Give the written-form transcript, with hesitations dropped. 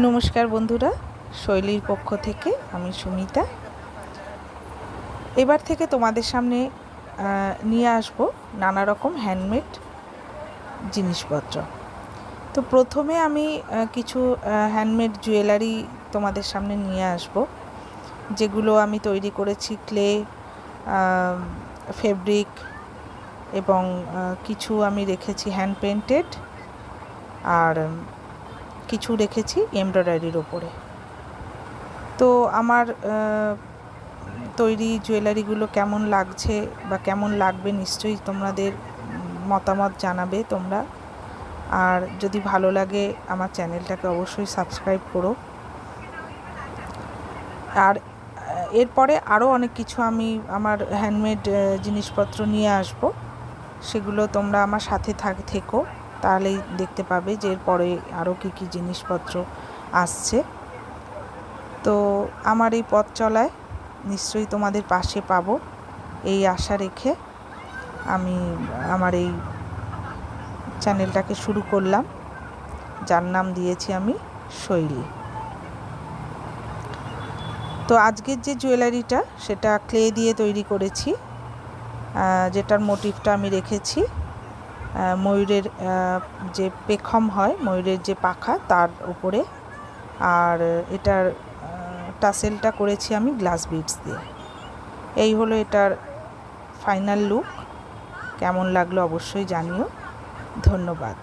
নমস্কার বন্ধুরা, শৈলীর পক্ষ থেকে আমি সুমিতা। এবার থেকে তোমাদের সামনে নিয়ে আসব নানা রকম হ্যান্ডমেড জিনিসপত্র। তো প্রথমে আমি কিছু হ্যান্ডমেড জুয়েলারি তোমাদের সামনে নিয়ে আসব, যেগুলো আমি তৈরি করেছি ক্লে, ফেব্রিক এবং কিছু আমি রেখেছি হ্যান্ড পেন্টেড, আর কিছু রেখেছি এমব্রয়ডারির ওপরে। তো আমার তৈরি জুয়েলারিগুলো কেমন লাগছে বা কেমন লাগবে নিশ্চয়ই তোমাদের মতামত জানাবে তোমরা। আর যদি ভালো লাগে আমার চ্যানেলটাকে অবশ্যই সাবস্ক্রাইব করো। আর এরপরে আরও অনেক কিছু আমি আমার হ্যান্ডমেড জিনিসপত্র নিয়ে আসব, সেগুলো তোমরা আমার সাথে থেকো, তাহলেই দেখতে পাবে যে এরপরে আরও কী কী জিনিসপত্র আসছে। তো আমার এই পথ চলায় নিশ্চয়ই তোমাদের পাশে পাবো, এই আশা রেখে আমি আমার এই চ্যানেলটাকে শুরু করলাম, যার নাম দিয়েছি আমি শৈলী। তো আজকের যে জুয়েলারিটা সেটা ক্লে দিয়ে তৈরি করেছি, যেটার মোটিভটা আমি রেখেছি ময়ূরের যে পেখম হয়, ময়ূরের যে পাখা তার উপরে। আর এটার টাসেলটা করেছি আমি গ্লাস বিডস দিয়ে। এই হলো এটার ফাইনাল লুক। কেমন লাগলো অবশ্যই জানিও। ধন্যবাদ।